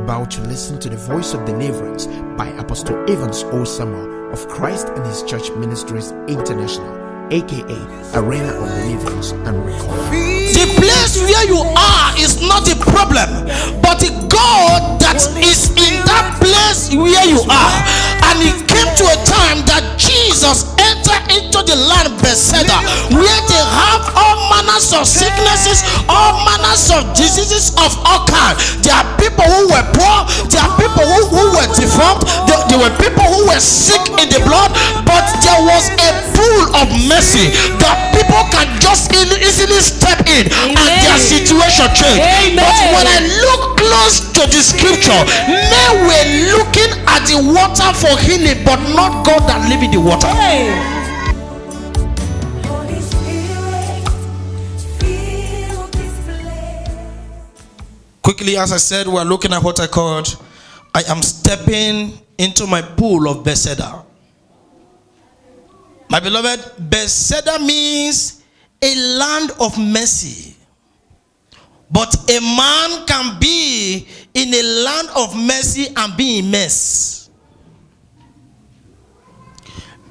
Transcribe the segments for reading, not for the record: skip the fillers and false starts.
about to listen to the voice of deliverance by Apostle Evans O. Samuel of Christ and His Church Ministries International, aka Arena of Deliverance and Recovery. The place where you are is not the problem, but the God that is in that place where you are. And it came to a time that Jesus entered into the land Bethesda, where they have all manners of sicknesses, all manners of diseases of all kinds. There are people who were poor, there are people who were deformed, there were people who were sick in the blood, but there was a pool of mercy that people can just easily step in. Amen. And their situation change. Amen. But when I look close to the scripture, men were looking at the water for healing, but not God that live in the water. Hey. Quickly, as I said, we're looking at what I called, I am stepping into my pool of Bethesda. My beloved, Bethesda means a land of mercy. But a man can be in a land of mercy and be in mess.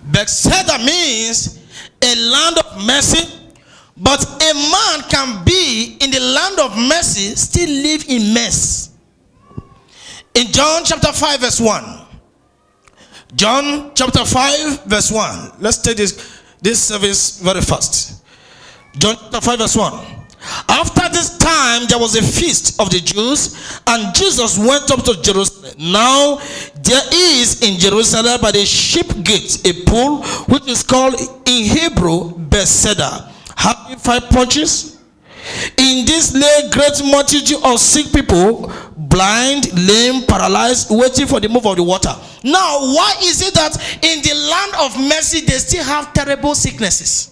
Bethesda means a land of mercy, but a man can be in the land of mercy, still live in mess. In John chapter 5 verse 1. John chapter 5 verse 1. Let's take this service very fast. John chapter 5 verse 1. After this time there was a feast of the Jews, and Jesus went up to Jerusalem. Now there is in Jerusalem by the sheep gate a pool, which is called in Hebrew Bethesda, having 5 porches. In this lay great multitude of sick people, blind, lame, paralyzed, waiting for the move of the water. Now, why is it that in the land of mercy they still have terrible sicknesses?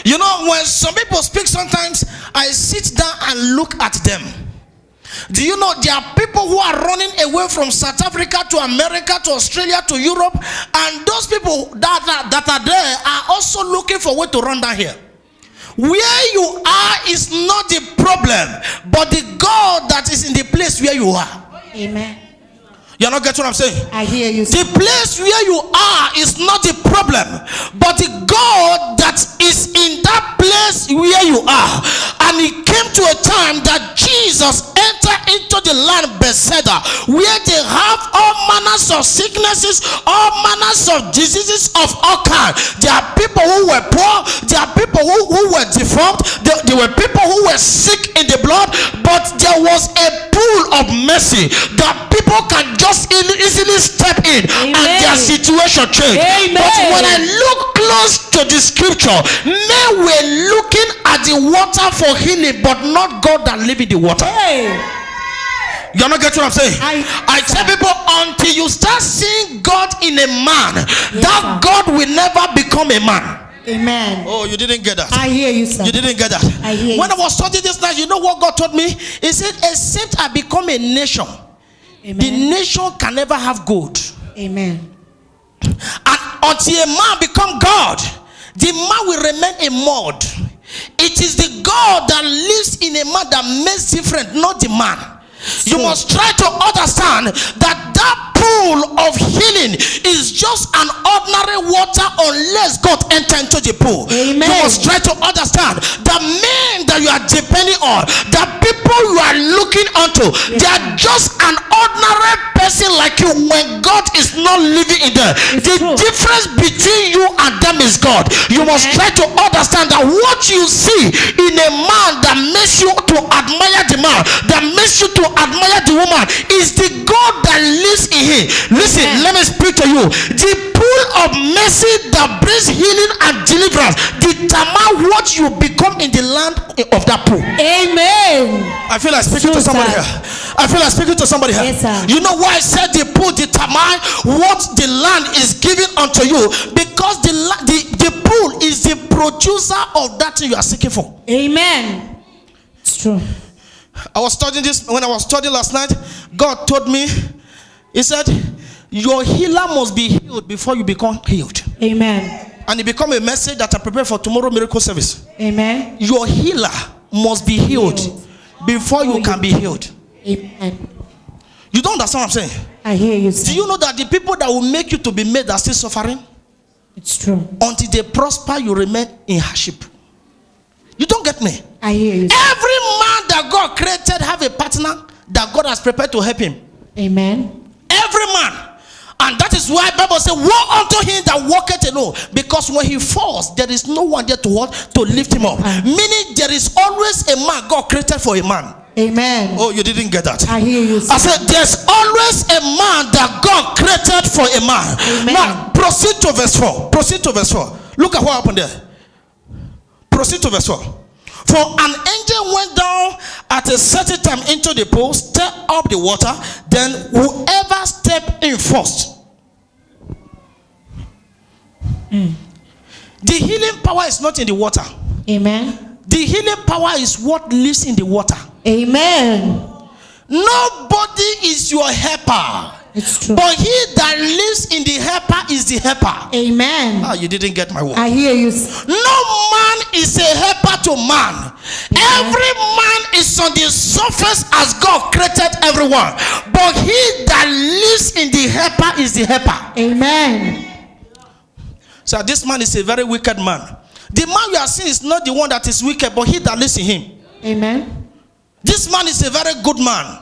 You know, when some people speak, sometimes I sit down and look at them. Do you know there are people who are running away from South Africa to America to Australia to Europe, and those people that are there are also looking for a way to run down here. Where you are is not the problem, but the God that is in the place where you are. Amen. You're not getting what I'm saying? I hear you. The place where you are is not the problem, but the God that is in that place where you are. And it came to a time that Jesus entered into the land Bethesda, where they have all manners of sicknesses, all manners of diseases of all kinds. There are people who were poor, there are people who were deformed, there were people who were sick in the blood, but there was a pool of mercy that people can just easily step in. Amen. And their situation change. Amen. But when I look close to the scripture, men were looking at the water for healing, but not God that live in the water. Hey. You're not getting what I'm saying? I tell people, until you start seeing God in a man, yes, that sir, God will never become a man. Amen. Oh, you didn't get that. I hear you, sir. You didn't get that. I hear when you. I was studying this night, you know what God told me? He said, except I become a nation, amen, the nation can never have gold. Amen. And until a man become God, the man will remain a mud. It is the God that lives in a man that makes different, not the man. You must try to understand that pool of healing is just an ordinary water unless God enter into the pool. Amen. You must try to understand the men that you are depending on, the people you are looking onto, yes, they are just an ordinary person like you when God is not living in them. The difference between you and them is God. You must try to understand that what you see in a man that makes you to admire the man, that makes you to admire the woman, is the God that lives in him. Listen, let me speak to you. The pool of mercy that brings healing and deliverance determine what you become in the land of that pool. Amen. I feel like speaking to somebody here. I feel like speaking to somebody here. Yes, you know why I said the pool determine what the land is giving unto you? Because the pool is the producer of that thing you are seeking for. Amen. It's true. I was studying this. When I was studying last night, God told me, He said, your healer must be healed before you become healed. Amen. And it become a message that I prepare for tomorrow miracle service. Amen. Your healer must be healed before you can be healed. Amen. You don't understand what I'm saying? I hear you, sir. Do you know that the people that will make you to be made are still suffering? It's true. Until they prosper, you remain in hardship. You don't get me? I hear you, sir. Every man that God created have a partner that God has prepared to help him. Amen. Every man. And that is why Bible says, woe unto him that walketh alone. Because when he falls, there is no one there to lift him up. Meaning there is always a man God created for a man. Amen. Oh, you didn't get that. I hear you, sir. I said there's always a man that God created for a man. Amen. Now proceed to verse 4. Proceed to verse 4. Look at what happened there. Proceed to verse 4. For an angel went down at a certain time into the pool, stirred up the water, then whoever stepped in first. The healing power is not in the water. Amen. The healing power is what lives in the water. Amen. Nobody is your helper. It's true. But he that lives in the helper is the helper. Amen. Ah, you didn't get my word. I hear you. No man is a helper to man. Amen. Every man is on the surface as God created everyone. But he that lives in the helper is the helper. Amen. So this man is a very wicked man. The man you are seeing is not the one that is wicked, but he that lives in him. Amen. This man is a very good man.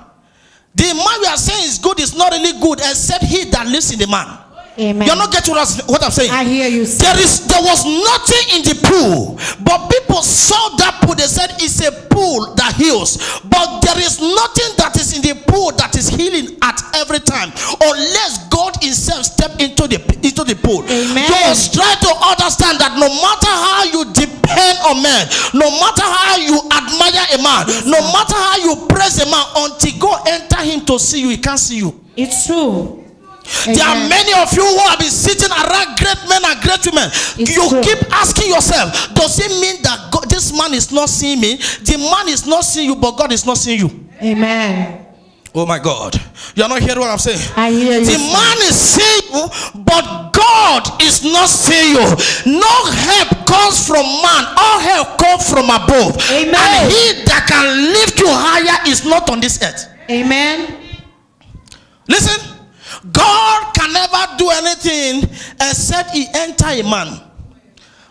The man we are saying is good is not really good except he that lives in the man. Amen. You're not getting what I'm saying. I hear you, sir. There was nothing in the pool, but people saw that pool. They said it's a pool that heals, but there is nothing that is in the pool that is healing at every time, unless God Himself step into the pool. Amen. You must try to understand that no matter how you depend on men, no matter how you admire a man, no matter how you praise a man, until God enter him to see you, he can't see you. It's true. Amen. There are many of you who have been sitting around great men and great women. You keep asking yourself, does it mean that God, this man is not seeing me? The man is not seeing you, but God is not seeing you. Amen. Oh my God. You are not hearing what I'm saying? I hear you. The man is seeing you, but God is not seeing you. No help comes from man. All help comes from above. Amen. And he that can lift you higher is not on this earth. Amen. Listen. God can never do anything except he enter a man.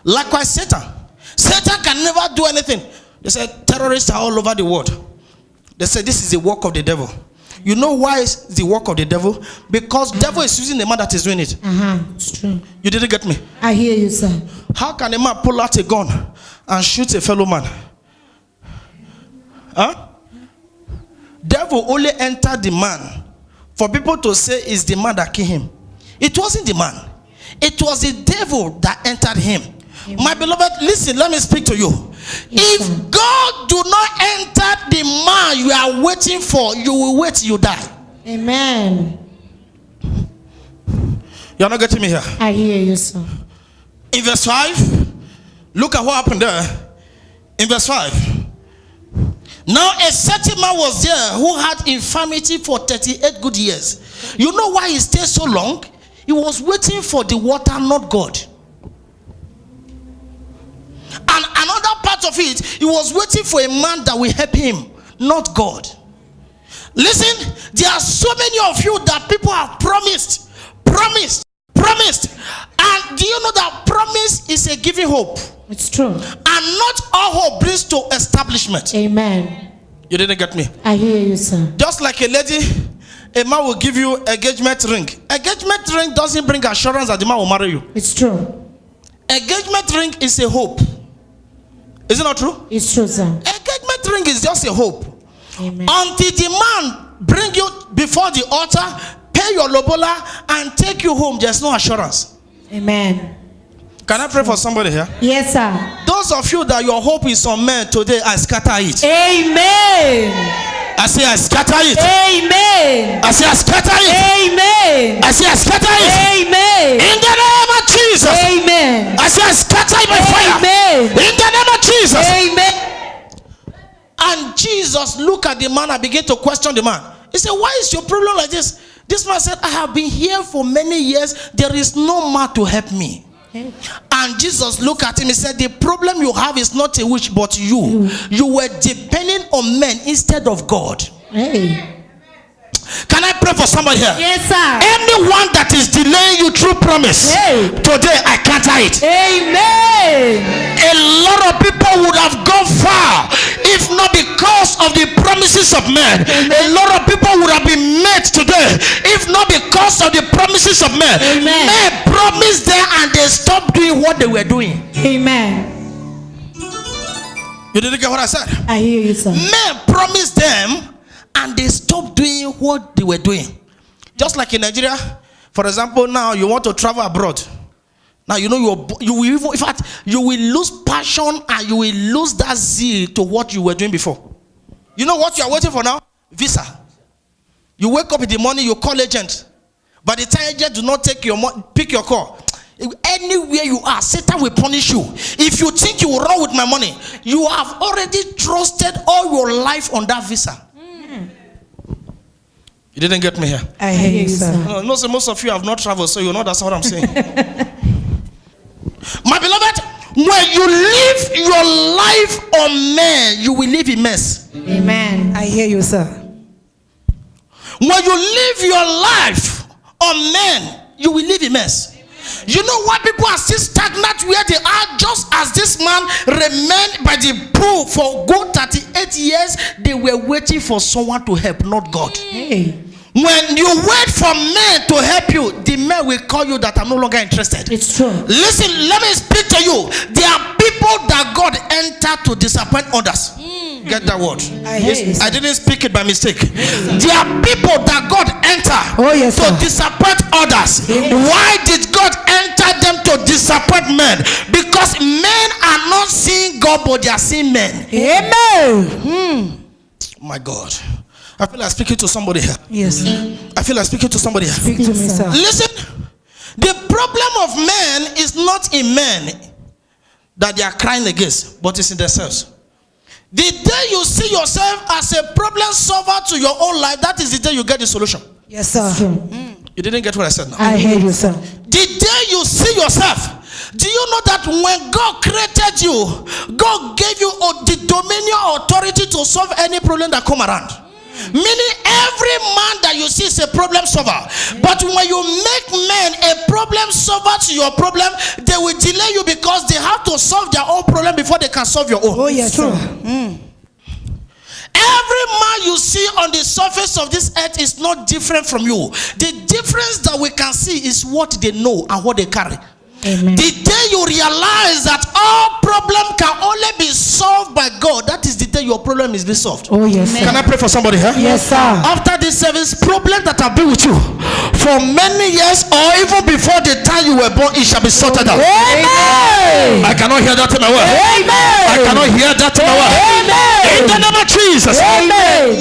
Likewise, Satan can never do anything. They said terrorists are all over the world. They said this is the work of the devil. You know why it's the work of the devil? Because devil is using the man that is doing it. It's true. You didn't get me? I hear you, sir. How can a man pull out a gun and shoot a fellow man? Huh? Devil only entered the man for people to say it's the man that killed him. It wasn't the man. It was the devil that entered him. Amen. My beloved, listen, let me speak to you. Yes, if sir. God do not enter the man you are waiting for, you will wait till you die. Amen. You're not getting me here? I hear you, sir. In verse 5, look at what happened there. In verse 5. Now a certain man was there who had infirmity for 38 good years. You know why he stayed so long? He was waiting for the water, not God. And another part of it, he was waiting for a man that will help him, not God. Listen, there are so many of you that people have promised. And do you know that promise is a giving hope? It's true. And not all hope brings to establishment. Amen. You didn't get me? I hear you, sir. Just like a lady, a man will give you engagement ring. Engagement ring doesn't bring assurance that the man will marry you. It's true. Engagement ring is a hope. Is it not true? It's true, sir. Engagement ring is just a hope. Amen. Until the man bring you before the altar, pay your lobola, and take you home, there's no assurance. Amen. Can I pray for somebody here? Yes, sir. Those of you that your hope is on men today, I scatter it. Amen. I say I scatter it. Amen. I say I scatter it. Amen. I say I scatter it. Amen. In the name of Jesus. Amen. I say I scatter it by fire. Amen. In the name of Jesus. Amen. And Jesus looked at the man and began to question the man. He said, why is your problem like this? This man said, I have been here for many years. There is no man to help me. And Jesus looked at him and said, the problem you have is not a witch, but you. You were depending on men instead of God. Hey. Can I pray for somebody here? Yes, sir. Anyone that is delaying you through promise, today I counter it. Amen. A lot of people would have gone far if not because of the promises of men. A lot of people would have been made today if not because of the promises of men. Amen. Men promised them and they stopped doing what they were doing. Amen. You didn't get what I said? I hear you, sir. Men promised them and they stopped doing what they were doing. Just like in Nigeria, for example, now you want to travel abroad. Now you know you will even, in fact, you will lose passion and you will lose that zeal to what you were doing before. You know what you are waiting for now? Visa. You wake up in the morning, you call agent. By the time agent do not take your pick your call, anywhere you are, Satan will punish you. If you think you will run with my money, you have already trusted all your life on that visa. You didn't get me here. I hear you, sir. No, so most of you have not traveled, so you know that's what I'm saying. My beloved, when you live your life on men, you will live in mess. Amen. I hear you, sir. When you live your life on men, you will live in mess. You know why people are still stagnant where they are? Just as this man remained by the pool for good 38 years, they were waiting for someone to help, not God. Hey. When you wait for men to help you, the men will call you that I'm no longer interested. It's true. Listen, let me speak to you. There are people that God entered to disappoint others. Get that word? I didn't speak it by mistake. There are people that God entered to disappoint others. Why did God enter them to disappoint men? Because men are not seeing God, but they are seeing men. Amen. My God. I feel like speaking to somebody here. Yes. I feel like speaking to somebody here. Speak to me, sir. Listen, the problem of men is not in men that they are crying against, but it's in themselves. The day you see yourself as a problem solver to your own life, that is the day you get the solution. Yes, sir. You didn't get what I said now. I hear you, sir. The day you see yourself, do you know that when God created you, God gave you the dominion authority to solve any problem that come around? Meaning every man that you see is a problem solver. But when you make men a problem solver to your problem, they will delay you because they have to solve their own problem before they can solve your own. Oh, yes, sir. Every man you see on the surface of this earth is not different from you. The difference that we can see is what they know and what they carry. Amen. The day you realize that all problem can only be solved by God, that is the day your problem is being solved. Oh, yes, sir. Can I pray for somebody here? Yes, sir. After this service, problem that have been with you for many years or even before the time you were born, it shall be sorted out. Amen. I cannot hear that in my word. Amen. I cannot hear that in my word. Amen. In the name of Jesus. Amen.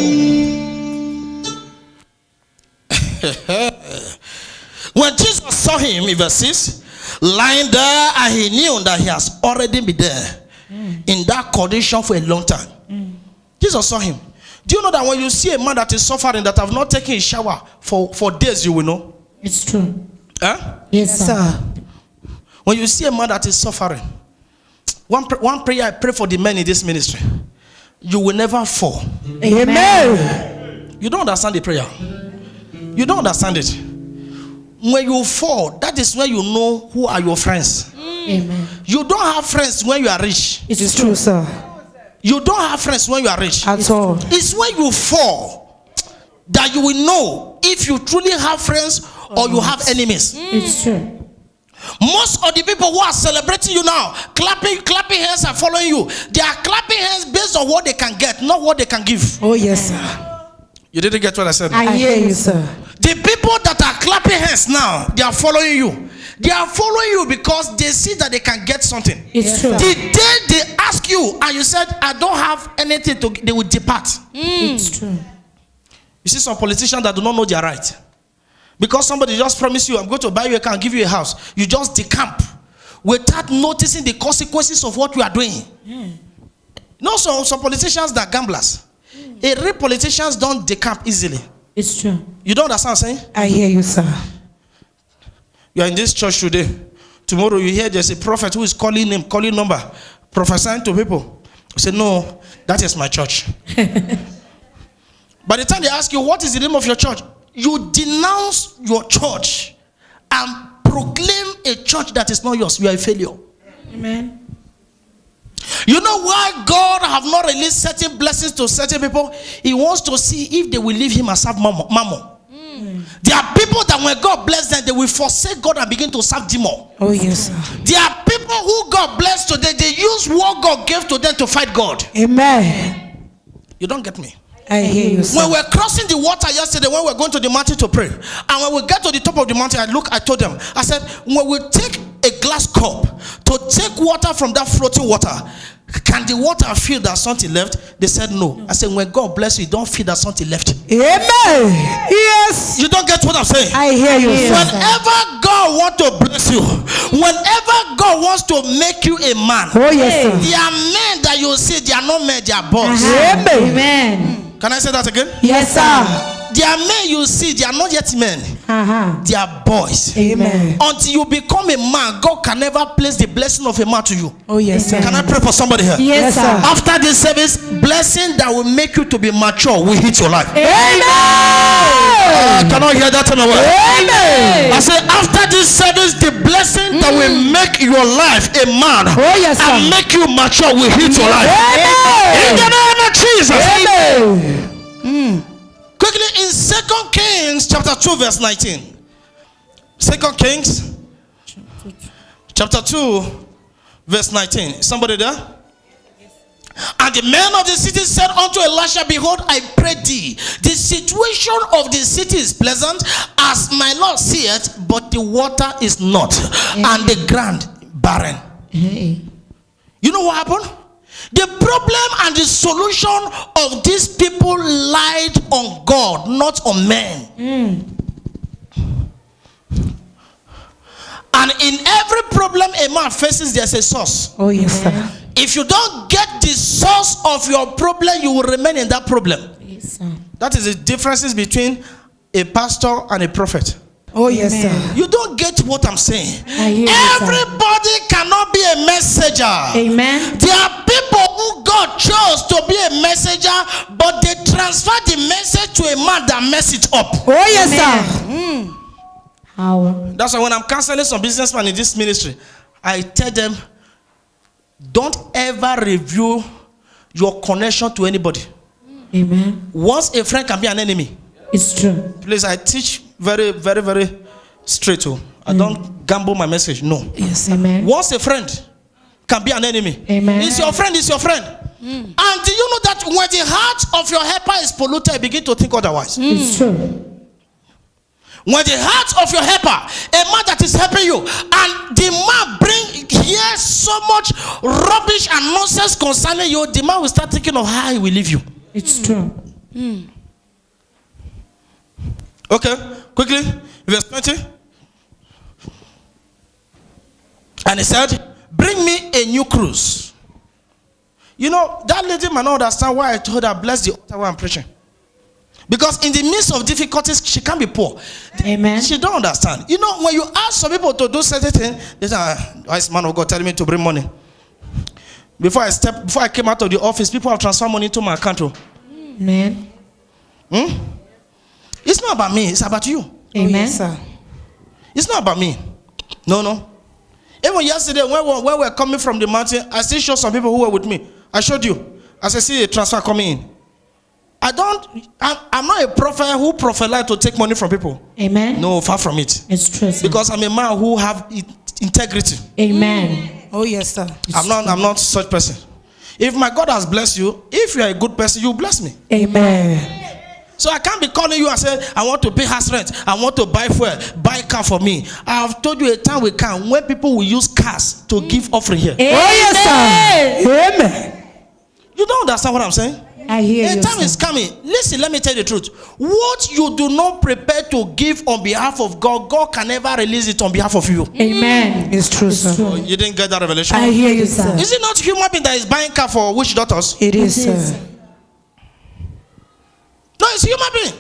When Jesus saw him in verse 6, lying there, and he knew that he has already been there in that condition for a long time. Jesus saw him. Do you know that when you see a man that is suffering, that have not taken a shower for days, you will know? It's true. Huh? Yes, sir. When you see a man that is suffering, one prayer I pray for the men in this ministry: you will never fall. Amen. You don't understand the prayer. You don't understand it. When you fall, that is when you know who are your friends. Amen. You don't have friends when you are rich. It is true, sir. You don't have friends when you are rich. At all. It's when you fall that you will know if you truly have friends or you have enemies. It's true. Most of the people who are celebrating you now, clapping hands and following you, they are clapping hands based on what they can get, not what they can give. Oh, yes, sir. You didn't get what I said? I hear you, sir. The people that are clapping hands now, they are following you. They are following you because they see that they can get something. It's true. The day they ask you and you said, I don't have anything to, they will depart. It's true. You see some politicians that do not know their right. Because somebody just promised you, I'm going to buy you a car and give you a house. You just decamp without noticing the consequences of what you are doing. You know some politicians that are gamblers. A real politicians don't decamp easily. It's true. You don't understand what I'm saying? I hear you, sir. You are in this church today Tomorrow you hear there's a prophet who is calling number, prophesying to people. You say, no, that is my church. By the time they ask you, what is the name of your church? You denounce your church and proclaim a church that is not yours. You are a failure. Amen. You know why God have not released certain blessings to certain people? He wants to see if they will leave him and serve mammon. There are people that when God bless them, they will forsake God and begin to serve demon. Oh yes, sir. There are people who God blessed today, they use what God gave to them to fight God. Amen. You don't get me. I hear you, sir. When we were crossing the water yesterday, when we were going to the mountain to pray, and when we get to the top of the mountain, I told them, I said, when we take a glass cup to take water from that floating water, can the water feel that something left? They said no. I said, when God bless you, don't feel that something left. Amen. Yes. You don't get what I'm saying? I hear you, sir. Whenever God wants to bless you, whenever God wants to make you a man, Oh yes, sir. there are men that you see, they are not men, they are boys. Amen. Can I say that again? Yes, sir. There are men you see, they are not yet men. They are boys. Amen. Until you become a man, God can never place the blessing of a man to you. Oh yes, sir. Can I pray for somebody here? Yes, sir. After this service, blessing that will make you to be mature will hit your life. Amen. I cannot hear that in a word. Amen. I say after this service, the blessing that will make your life a man yes, sir. and make you mature will hit your life. Amen. In the name of Jesus. Amen. Quickly in 2 Kings chapter 2 verse 19. 2 Kings chapter 2 verse 19. Somebody there? And the men of the city said unto Elisha, behold, I pray thee, the situation of the city is pleasant, as my Lord seeth, but the water is not, and the ground barren. You know what happened? The problem and the solution of these people lied on God, not on men. And in every problem a man faces, there's a source. Oh yes, sir. If you don't get the source of your problem, you will remain in that problem. Yes, sir. That is the differences between a pastor and a prophet. Oh yes, sir. You don't get what I'm saying. I hear you, sir. Everybody cannot be a messenger. Amen. There are people who God chose to be a messenger, but they transfer the message to a man that mess it up. Oh yes, sir. How? That's why when I'm counseling some businessmen in this ministry, I tell them, don't ever review your connection to anybody. Amen. Once a friend can be an enemy. It's true. Please, I teach very, very, very straight. I don't gamble my message. No. Yes, amen. Once a friend can be an enemy. Amen. It's your friend, it's your friend. And do you know that when the heart of your helper is polluted, you begin to think otherwise? It's true. When the heart of your helper, a man that is helping you, and the man hears so much rubbish and nonsense concerning you, the man will start thinking of how he will leave you. It's true. Okay, quickly, verse 20. And he said, bring me a new cruise. You know, that lady might not understand why I told her, bless the altar while I'm preaching. Because in the midst of difficulties, she can't be poor. Amen. She don't understand. You know, when you ask some people to do certain things, they say, why is man of God telling me to bring money? Before I came out of the office, people have transferred money to my account. Amen. It's not about me, it's about you. Amen. Yes, sir. It's not about me. No. Even yesterday, when we were coming from the mountain, I still showed some people who were with me. I showed you. I said, see a transfer coming in. I'm not a prophet who prophesy to take money from people. Amen. No, far from it. It's true, sir. Because I'm a man who have integrity. Amen. Oh yes, sir. I'm not such person. If my God has blessed you, if you are a good person, you bless me. Amen. So I can't be calling you and say, I want to pay house rent, I want to buy fuel, buy a car for me. I have told you a time will come when people will use cars to give offering here. Amen. Oh yes, sir. Amen. You don't understand what I'm saying? I hear you. A time is coming. Listen, let me tell you the truth. What you do not prepare to give on behalf of God, God can never release it on behalf of you. Amen. It's true, sir. Oh, you didn't get that revelation? I hear you, sir. Is it not human being that is buying car for witch daughters? It is, sir. No, it's human being.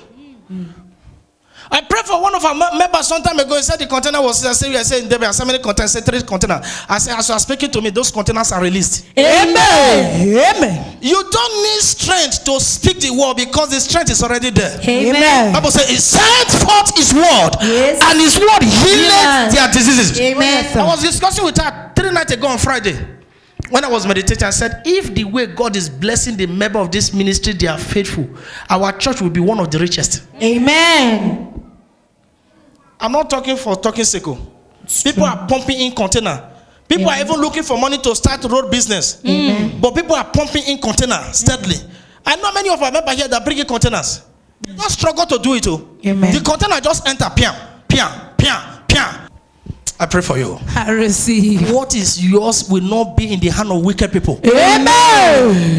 I prayed for one of our members some time ago. He said the container was, I said, we are saying there are so many containers, 3 containers. I said, as you are speaking to me, those containers are released. Amen. Amen. You don't need strength to speak the word because the strength is already there. Amen. Bible says, He sent forth His word, Yes. and His word healed their diseases. Amen. I was discussing with her 3 nights ago on Friday. When I was meditating, I said, if the way God is blessing the member of this ministry, they are faithful, our church will be one of the richest. Amen. I'm not talking for talking sake. People are pumping in container. People are even looking for money to start road business. But people are pumping in container steadily. I know many of our members here that bring in containers. They don't struggle to do it. Amen. The container just enter. Piam, piam, piam, piam. I pray for you. I receive. What is yours will not be in the hand of wicked people. Amen.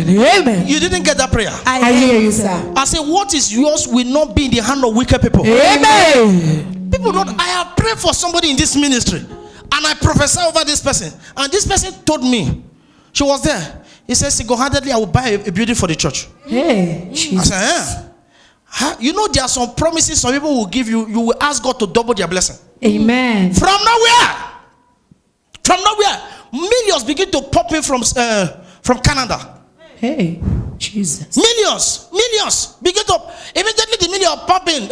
Amen. You didn't get that prayer. I hear you, sir. I say, what is yours will not be in the hand of wicked people. Amen. People don't. I have prayed for somebody in this ministry, and I prophesy over this person. And this person told me, she was there. He says, single-handedly, I will buy a building for the church. Hey, Jesus. I said, you know, there are some promises some people will give you. You will ask God to double their blessing. Amen. From nowhere. From nowhere. Millions begin to pop in from Canada. Hey, Jesus. Millions begin to. Immediately the million pop in.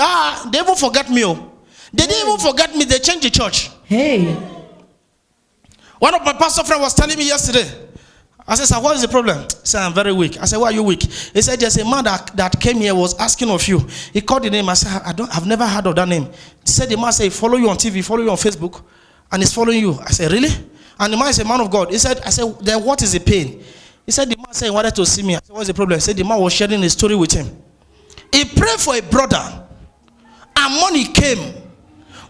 They even forget me. They didn't even forget me. They changed the church. Hey. One of my pastor friends was telling me yesterday. I said, sir, what is the problem? He said, I'm very weak. I said, why are you weak? He said, there's a man that came here, was asking of you. He called the name. I said, I've never heard of that name. He said, the man said, he follow you on TV, follow you on Facebook, and he's following you. I said, really? And the man is a man of God. I said, then what is the pain? He said, the man said he wanted to see me. I said, what's the problem? He said, the man was sharing a story with him. He prayed for a brother, and money came.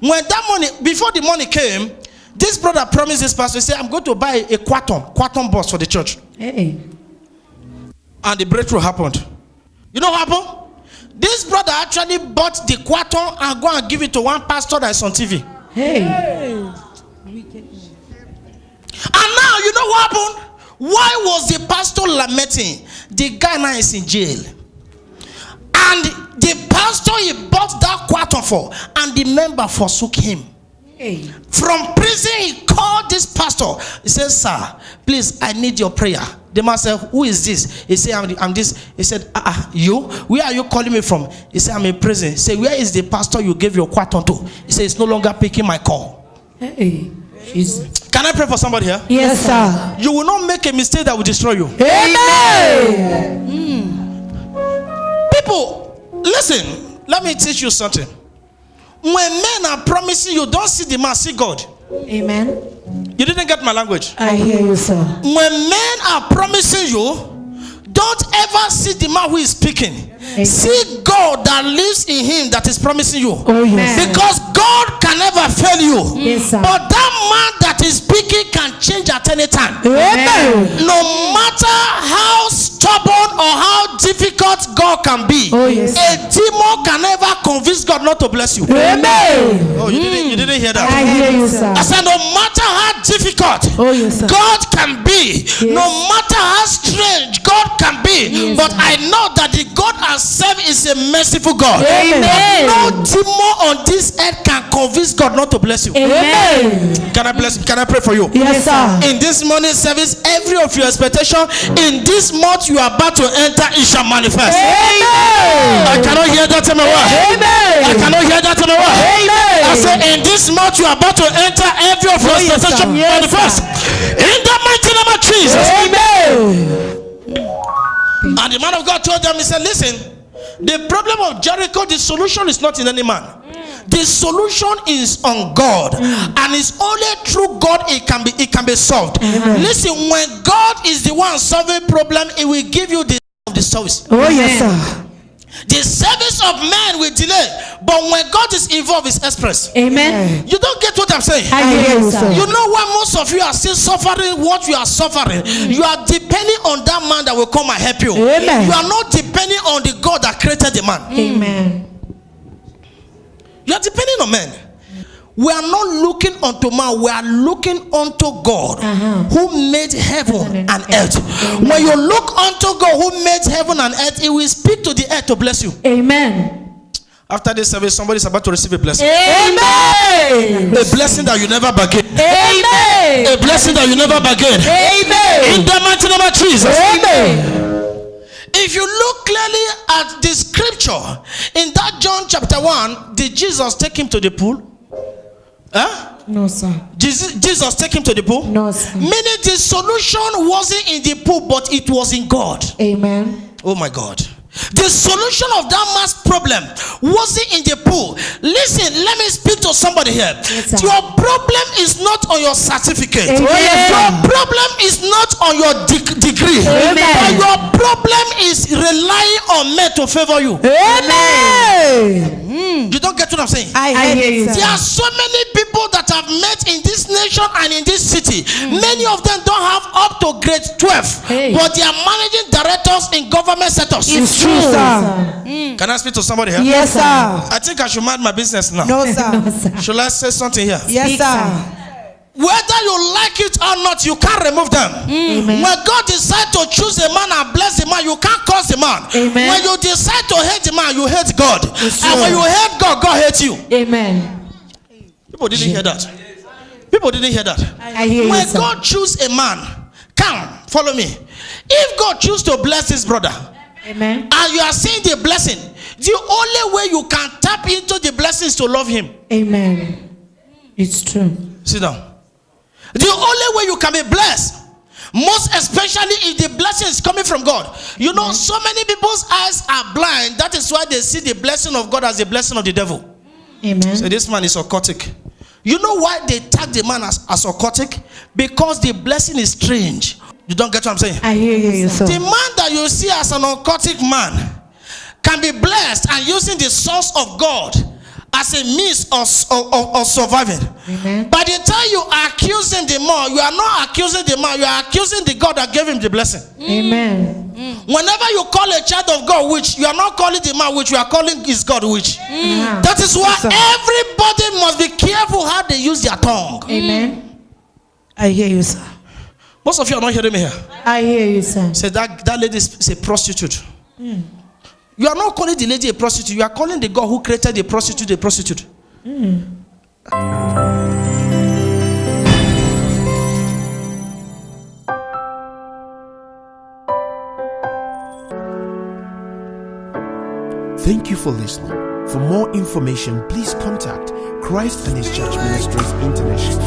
When that money, before the money came, this brother promised this pastor, he said, I'm going to buy a Quaton bus for the church. Hey. And the breakthrough happened. You know what happened? This brother actually bought the Quaton and go and give it to one pastor that is on TV. Hey. And now, you know what happened? Why was the pastor lamenting? The guy now is in jail. And the pastor he bought that Quaton for, and the member forsook him. Hey. From prison, he called this pastor. He said, sir, please, I need your prayer. The man said, who is this? He said, I'm this. He said, you? Where are you calling me from? He said, I'm in prison. He said, where is the pastor you gave your Quaton to? He said, it's no longer picking my call. Hey. Jesus. Can I pray for somebody here? Yes, sir. You will not make a mistake that will destroy you. Amen. People, listen, let me teach you something. When men are promising you, don't see the man, see God. Amen. You didn't get my language. I hear you, sir. When men are promising you, don't ever see the man who is speaking. Amen. See God that lives in him that is promising you. Oh, yes. Because God can never fail you. Yes, sir. But that man that is speaking can change at any time. Amen. No matter how stubborn or how difficult God can be, Oh, yes. a demon can never convince God not to bless you. Amen. Oh, you didn't hear that? I hear you, sir. I said, no matter how difficult Oh, yes, sir. God can be, Yes. no matter how strange God can be, Yes, but sir. I know that the God I serve is a merciful God. Amen. No demon on this earth can convince God not to bless you. Amen. Can I bless? Can I pray for you? Yes, sir. In this morning service, every of your expectation in this month you are about to enter, it shall manifest. Amen. I cannot hear that in my word. Amen. I cannot hear that in my word. Amen. I say in this month you are about to enter, every of your Oh, yes, expectation sir. Yes, manifest. In the mighty name of Jesus. Amen. And the man of God told them, he said, listen, the problem of Jericho, the solution is not in any man. The solution is on God, and it's only through God it can be solved. Listen, when God is the one solving problem, He will give you the service. Oh, yes, sir. The service of man will delay, but when God is involved, it's express. Amen. You don't get what I'm saying? I hear you, sir. You know why most of you are still suffering what you are suffering? You are depending on that man that will come and help you. Amen. You are not depending on the God that created the man. Amen. You are depending on men. We are not looking unto man, we are looking unto God who made heaven and earth. When you look unto God who made heaven and earth, He will speak to the earth to bless you. Amen. After this service, somebody is about to receive a blessing. Amen. A blessing that you never bargain. Amen. A blessing that you never bargain. Amen. In the mighty name of Jesus. Amen. If you look clearly at the scripture, in that John chapter 1, did Jesus take him to the pool? Huh? No, sir. Jesus take him to the pool? No, sir. Meaning the solution wasn't in the pool, but it was in God. Amen. Oh my God. The solution of that man's problem wasn't in the pool. Listen, let me speak to somebody here. Yes, sir. Your problem is not on your certificate. Amen. Your problem is not on your degree. Amen. But your problem is relying on men to favor you. Amen. You don't get what I'm saying? I hear you, There are sir. so many people that have met in this nation and in this city. Many of them don't have up to grade 12, Hey. but they are managing directors in government sectors. It's true, sir. Can I speak to somebody here? Yes, sir. I think I should mind my business now. No, sir. No, sir. Should I say something here? Yes, Speak, sir. Whether you like it or not, you can't remove them. Amen. When God decides to choose a man and bless the man, you can't curse the man. Amen. When you decide to hate the man, you hate God. It's And true. when you hate God, God hates you. Amen. People didn't hear that. People didn't hear that. I hear you, When sir. God choose a man, come, follow me. If God choose to bless his brother, Amen. and you are seeing the blessing, the only way you can tap into the blessing is to love him. Amen. It's true. Sit down. The only way you can be blessed, most especially if the blessing is coming from God. You know, so many people's eyes are blind. That is why they see the blessing of God as the blessing of the devil. Amen. So this man is occultic. You know why they tag the man as occultic? Because the blessing is strange. You don't get what I'm saying? I hear you, sir. The man that you see as an occultic man can be blessed and using the source of God as a means of surviving. Amen. By the time you are accusing the man, you are not accusing the man, you are accusing the God that gave him the blessing. Amen. Whenever you call a child of God witch, you are not calling the man witch, you are calling his God witch. Yeah. That is why Yes, sir. everybody must be careful how they use their tongue. Amen. I hear you, sir. Most of you are not hearing me here. I hear you, sir. Say that lady is a prostitute. You are not calling the lady a prostitute. You are calling the God who created the prostitute a prostitute. Thank you for listening. For more information, please contact Christ and His Church Ministries International.